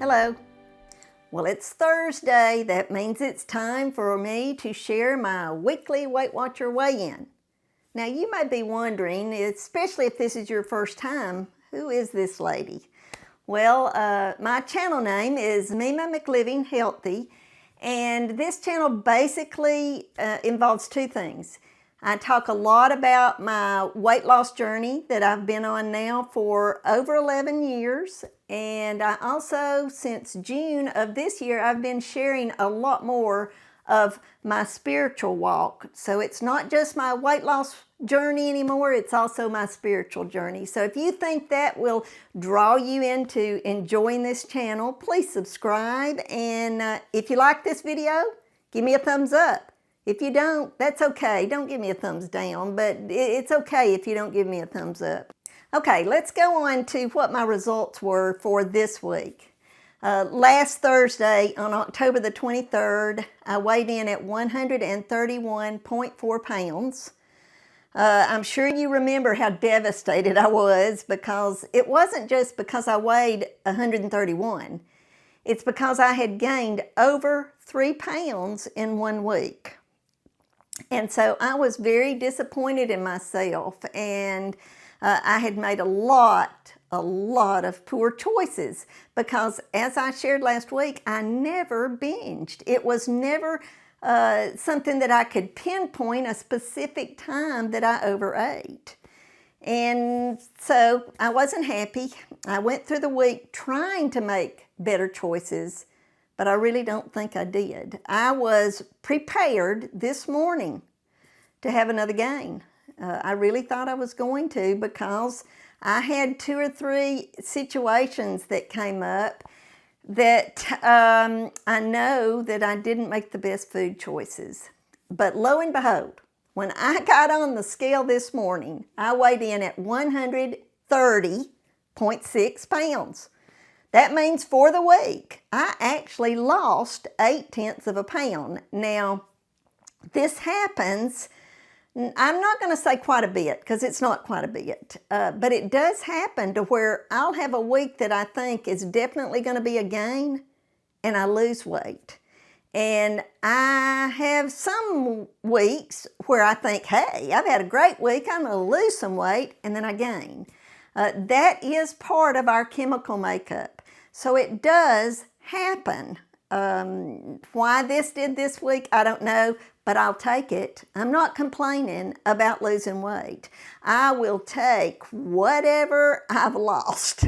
Hello. Well, it's Thursday. That means it's time for me to share my weekly Weight Watcher weigh-in. Now, you may be wondering, especially if this is your first time, who is this lady? Well, my channel name is Meema McLiving Healthy, and this channel basically involves two things. I talk a lot about my weight loss journey that I've been on now for over 11 years. And I also, since June of this year, I've been sharing a lot more of my spiritual walk. So it's not just my weight loss journey anymore, it's also my spiritual journey. So if you think that will draw you into enjoying this channel, please subscribe. And if you like this video, give me a thumbs up. If you don't, that's okay. Don't give me a thumbs down, but it's okay if you don't give me a thumbs up. Okay, let's go on to what my results were for this week. Last Thursday, on October the 23rd, I weighed in at 131.4 pounds. I'm sure you remember how devastated I was, because it wasn't just because I weighed 131. It's because I had gained over 3 pounds in 1 week. And so I was very disappointed in myself, and I had made a lot of poor choices because, as I shared last week, I never binged. It was never something that I could pinpoint a specific time that I overate. And so I wasn't happy. I went through the week trying to make better choices, but I really don't think I did. I was prepared this morning to have another gain. I really thought I was going to, because I had 2 or 3 situations that came up that I know that I didn't make the best food choices. But lo and behold, when I got on the scale this morning, I weighed in at 130.6 pounds. That means for the week, I actually lost 0.8 of a pound. Now, this happens, I'm not going to say quite a bit, because it's not quite a bit, but it does happen to where I'll have a week that I think is definitely going to be a gain, and I lose weight. And I have some weeks where I think, hey, I've had a great week, I'm going to lose some weight, and then I gain. That is part of our chemical makeup. So it does happen. Why this did this week, I don't know, but I'll take it. I'm not complaining about losing weight. I will take whatever I've lost.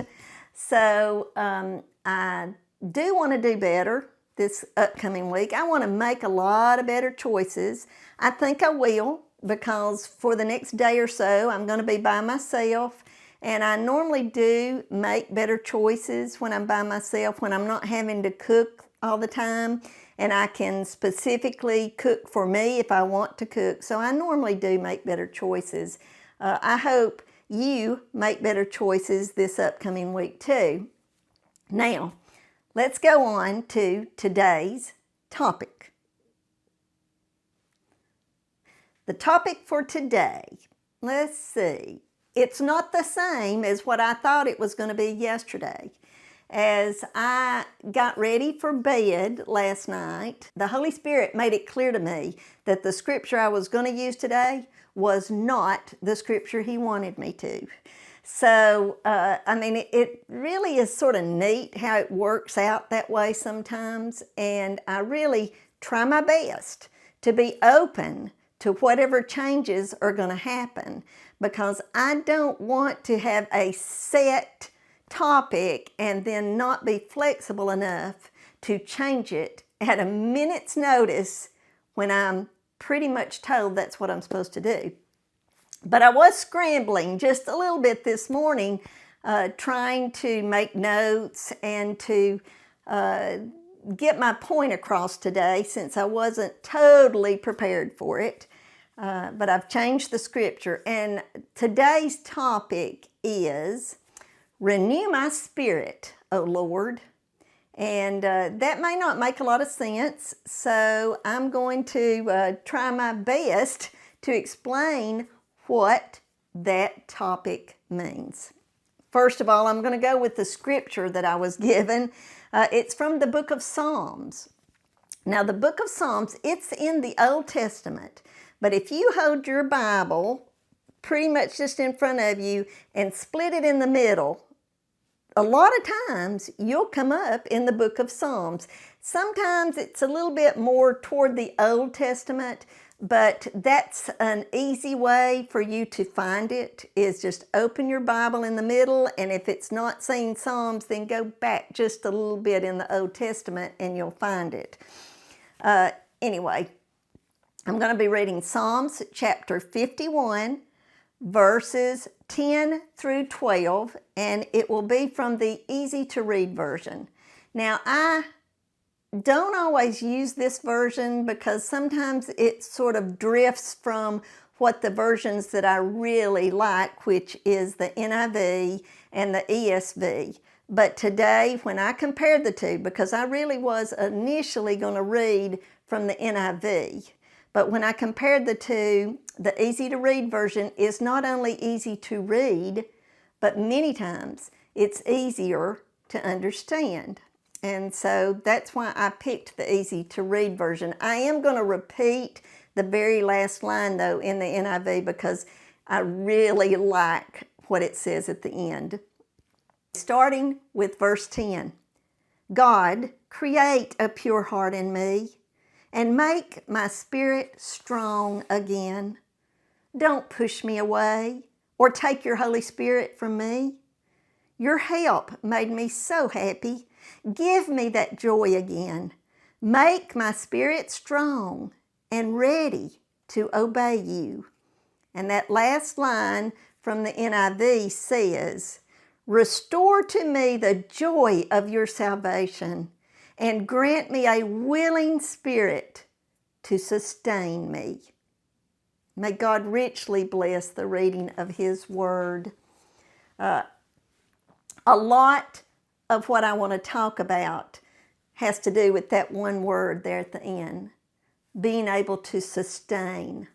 So I do want to do better this upcoming week. I want to make a lot of better choices. I think I will, because for the next day or so, I'm going to be by myself. And I normally do make better choices when I'm by myself, when I'm not having to cook all the time, and I can specifically cook for me if I want to cook. So I normally do make better choices. I hope you make better choices this upcoming week too. Now, let's go on to today's topic. The topic for today, let's see. It's not the same as what I thought it was going to be yesterday. As I got ready for bed last night, the Holy Spirit made it clear to me that the scripture I was going to use today was not the scripture He wanted me to. So, it really is sort of neat how it works out that way sometimes. And I really try my best to be open to whatever changes are going to happen, because I don't want to have a set topic and then not be flexible enough to change it at a minute's notice when I'm pretty much told that's what I'm supposed to do. But I was scrambling just a little bit this morning, trying to make notes and to get my point across today, since I wasn't totally prepared for it. But I've changed the scripture, and today's topic is renew my spirit, O Lord. And that may not make a lot of sense, so I'm going to try my best to explain what that topic means. First of all, I'm going to go with the scripture that I was given. It's from the book of Psalms. Now, the book of Psalms, it's in the Old Testament, but if you hold your Bible pretty much just in front of you and split it in the middle, a lot of times you'll come up in the book of Psalms. Sometimes it's a little bit more toward the Old Testament, but that's an easy way for you to find it, is just open your Bible in the middle, and if it's not saying Psalms, then go back just a little bit in the Old Testament and you'll find it. Anyway, I'm going to be reading Psalms chapter 51, verses 10 through 12, and it will be from the easy to read version. Now, I don't always use this version because sometimes it sort of drifts from what the versions that I really like, which is the NIV and the ESV. But today, when I compared the two, because I really was initially going to read from the NIV, but when I compared the two, the easy to read version is not only easy to read, but many times it's easier to understand. And so that's why I picked the easy to read version. I am going to repeat the very last line though in the NIV because I really like what it says at the end. Starting with verse 10. God, create a pure heart in me and make my spirit strong again. Don't push me away or take your Holy Spirit from me. Your help made me so happy. Give me that joy again. Make my spirit strong and ready to obey you. And that last line from the NIV says, restore to me the joy of your salvation and grant me a willing spirit to sustain me. May God richly bless the reading of His Word. A lot of what I want to talk about has to do with that one word there at the end, being able to sustain.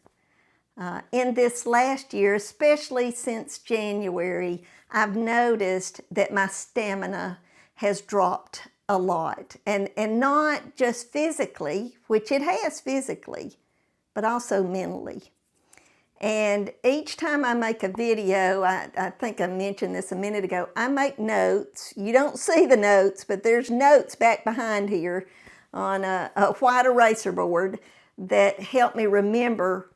In this last year, especially since January, I've noticed that my stamina has dropped a lot. And not just physically, which it has physically, but also mentally. And each time I make a video, I think I mentioned this a minute ago, I make notes. You don't see the notes, but there's notes back behind here on a white eraser board that help me remember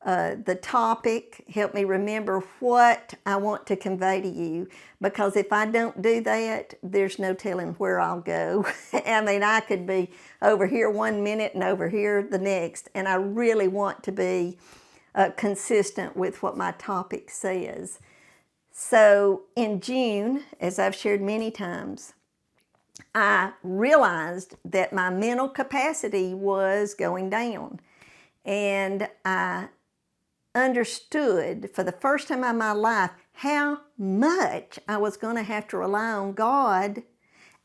the topic, help me remember what I want to convey to you. Because if I don't do that, there's no telling where I'll go. I mean, I could be over here 1 minute and over here the next. And I really want to be consistent with what my topic says. So in June, as I've shared many times, I realized that my mental capacity was going down. And I understood for the first time in my life how much I was going to have to rely on God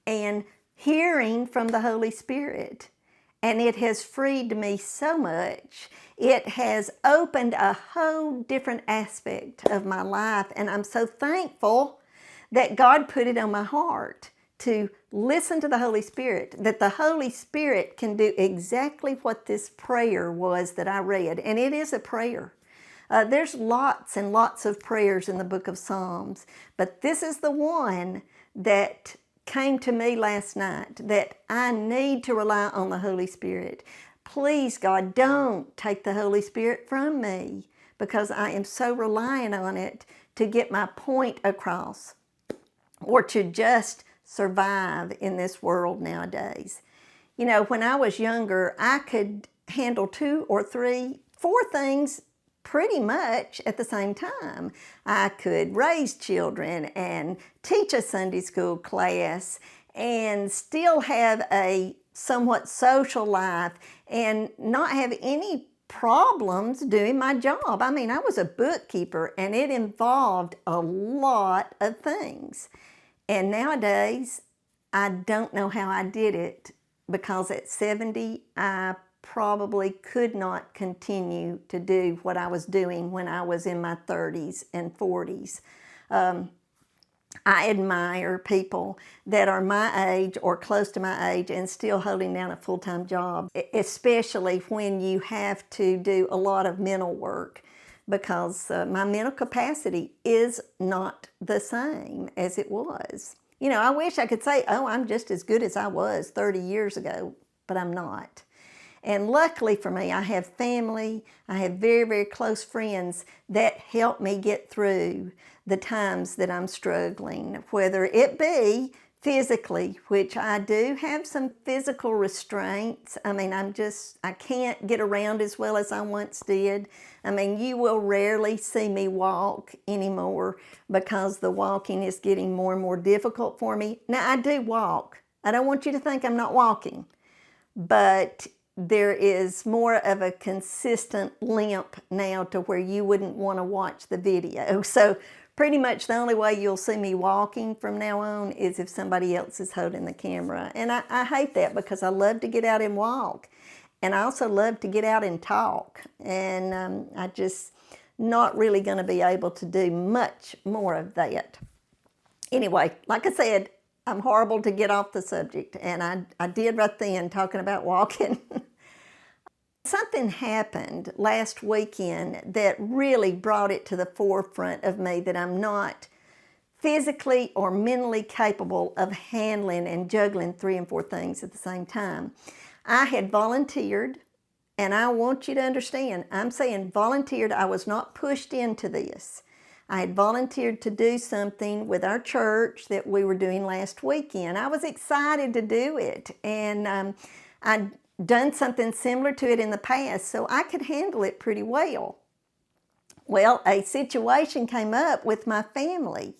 and hearing from the Holy Spirit. And it has freed me so much. It has opened a whole different aspect of my life. And I'm so thankful that God put it on my heart to listen to the Holy Spirit, that the Holy Spirit can do exactly what this prayer was that I read. And it is a prayer. There's lots and lots of prayers in the book of Psalms, but this is the one that came to me last night, that I need to rely on the Holy Spirit. Please, God, don't take the Holy Spirit from me, because I am so reliant on it to get my point across or to just survive in this world nowadays. You know, when I was younger, I could handle 2 or 3, 4 things pretty much at the same time. I could raise children and teach a Sunday school class and still have a somewhat social life and not have any problems doing my job. I mean, I was a bookkeeper and it involved a lot of things. And nowadays, I don't know how I did it, because at 70, I probably could not continue to do what I was doing when I was in my 30s and 40s. I admire people that are my age or close to my age and still holding down a full-time job, especially when you have to do a lot of mental work, because my mental capacity is not the same as it was. You know, I wish I could say, oh, I'm just as good as I was 30 years ago, but I'm not. And luckily for me, I have family, I have very, very close friends that help me get through the times that I'm struggling, whether it be physically, which I do have some physical restraints. I mean, I can't get around as well as I once did. I mean, you will rarely see me walk anymore because the walking is getting more and more difficult for me. Now, I do walk. I don't want you to think I'm not walking, but there is more of a consistent limp now to where you wouldn't want to watch the video. So pretty much the only way you'll see me walking from now on is if somebody else is holding the camera. And I hate that because I love to get out and walk. And I also love to get out and talk. And I just not really going to be able to do much more of that. Anyway, like I said, I'm horrible to get off the subject, and I did right then talking about walking. Something happened last weekend that really brought it to the forefront of me that I'm not physically or mentally capable of handling and juggling 3 and 4 things at the same time. I had volunteered, and I want you to understand, I'm saying volunteered, I was not pushed into this. I had volunteered to do something with our church that we were doing last weekend. I was excited to do it, and I'd done something similar to it in the past, so I could handle it pretty well. Well, a situation came up with my family,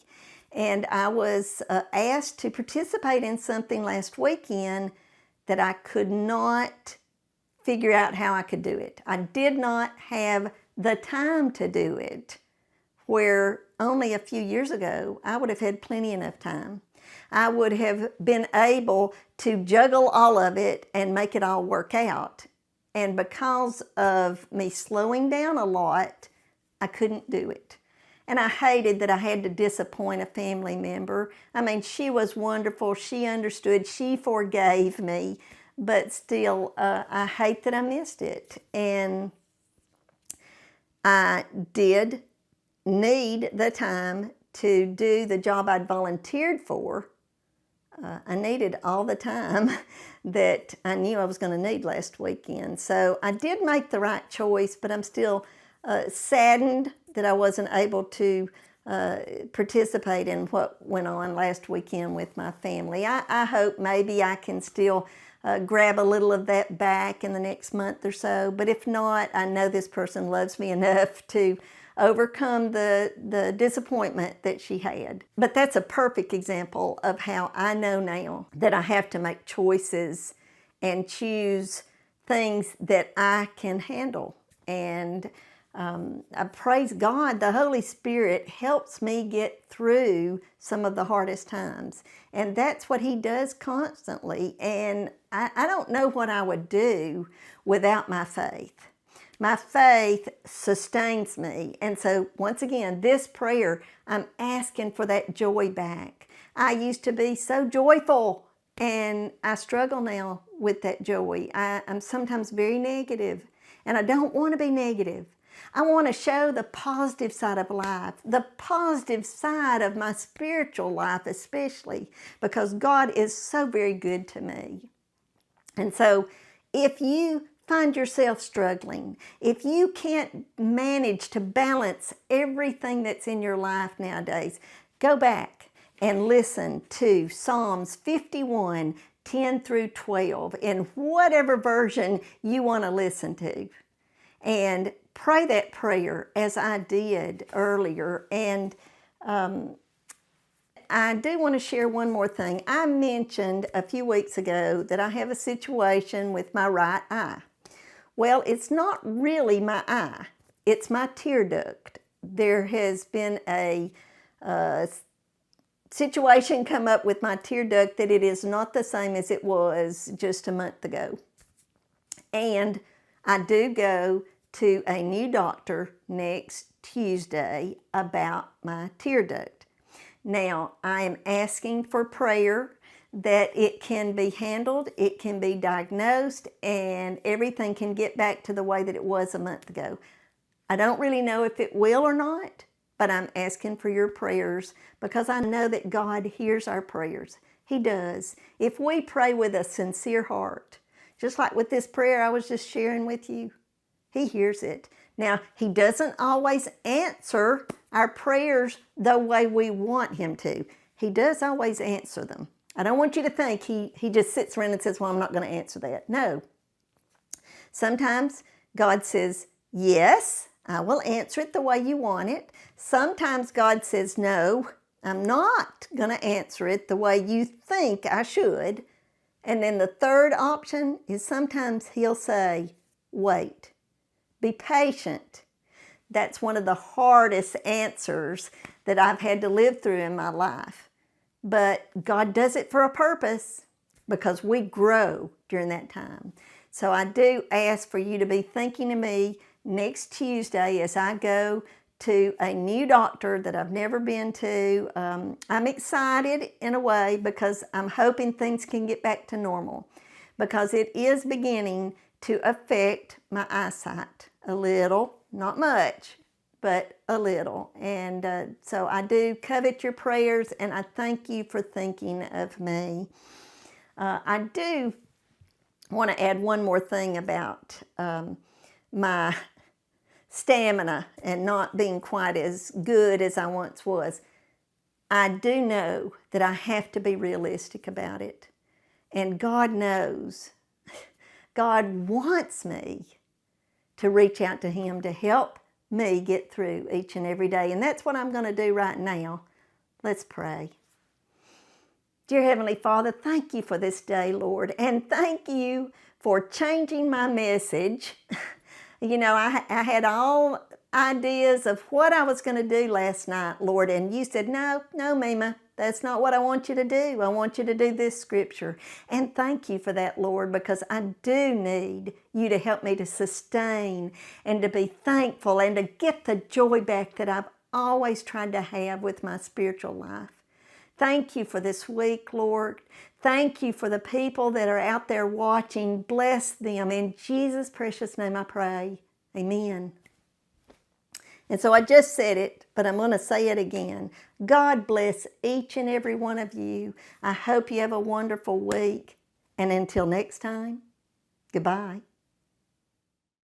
and I was asked to participate in something last weekend that I could not figure out how I could do it. I did not have the time to do it, where only a few years ago, I would have had plenty enough time. I would have been able to juggle all of it and make it all work out. And because of me slowing down a lot, I couldn't do it. And I hated that I had to disappoint a family member. I mean, she was wonderful. She understood. She forgave me. But still, I hate that I missed it. And I did need the time to do the job I'd volunteered for. I needed all the time that I knew I was going to need last weekend. So I did make the right choice, but I'm still saddened that I wasn't able to participate in what went on last weekend with my family. I hope maybe I can still grab a little of that back in the next month or so. But if not, I know this person loves me enough to overcome the disappointment that she had. But that's a perfect example of how I know now that I have to make choices and choose things that I can handle. And I praise God, the Holy Spirit helps me get through some of the hardest times. And that's what He does constantly. And I don't know what I would do without my faith. My faith sustains me. And so once again, this prayer, I'm asking for that joy back. I used to be so joyful, and I struggle now with that joy. I'm sometimes very negative, and I don't want to be negative. I want to show the positive side of life, the positive side of my spiritual life especially, because God is so very good to me. And so if you find yourself struggling, if you can't manage to balance everything that's in your life nowadays, go back and listen to Psalms 51, 10 through 12, in whatever version you want to listen to. And pray that prayer as I did earlier. And I do want to share one more thing. I mentioned a few weeks ago that I have a situation with my right eye. Well, it's not really my eye. It's my tear duct. There has been a situation come up with my tear duct that it is not the same as it was just a month ago. And I do go to a new doctor next Tuesday about my tear duct. Now, I am asking for prayer that it can be handled, it can be diagnosed, and everything can get back to the way that it was a month ago. I don't really know if it will or not, but I'm asking for your prayers because I know that God hears our prayers. He does. If we pray with a sincere heart, just like with this prayer I was just sharing with you, He hears it. Now, He doesn't always answer our prayers the way we want Him to. He does always answer them. I don't want you to think He just sits around and says, well, I'm not going to answer that. No. Sometimes God says, yes, I will answer it the way you want it. Sometimes God says, no, I'm not going to answer it the way you think I should. And then the third option is sometimes He'll say, wait. Be patient. That's one of the hardest answers that I've had to live through in my life. But God does it for a purpose because we grow during that time. So I do ask for you to be thinking of me next Tuesday as I go to a new doctor that I've never been to. I'm excited in a way because I'm hoping things can get back to normal because it is beginning to affect my eyesight a little, not much, but a little. And so I do covet your prayers, and I thank you for thinking of me. I do want to add one more thing about my stamina and not being quite as good as I once was. I do know that I have to be realistic about it. And God knows. God wants me to reach out to Him to help me get through each and every day. And that's what I'm going to do right now. Let's pray. Dear Heavenly Father, thank you for this day, Lord. And thank you for changing my message. You know, I had all ideas of what I was going to do last night, Lord. And you said, no, Meema, that's not what I want you to do. I want you to do this scripture. And thank you for that, Lord, because I do need you to help me to sustain and to be thankful and to get the joy back that I've always tried to have with my spiritual life. Thank you for this week, Lord. Thank you for the people that are out there watching. Bless them. In Jesus' precious name I pray. Amen. And so I just said it, but I'm going to say it again. God bless each and every one of you. I hope you have a wonderful week. And until next time, goodbye.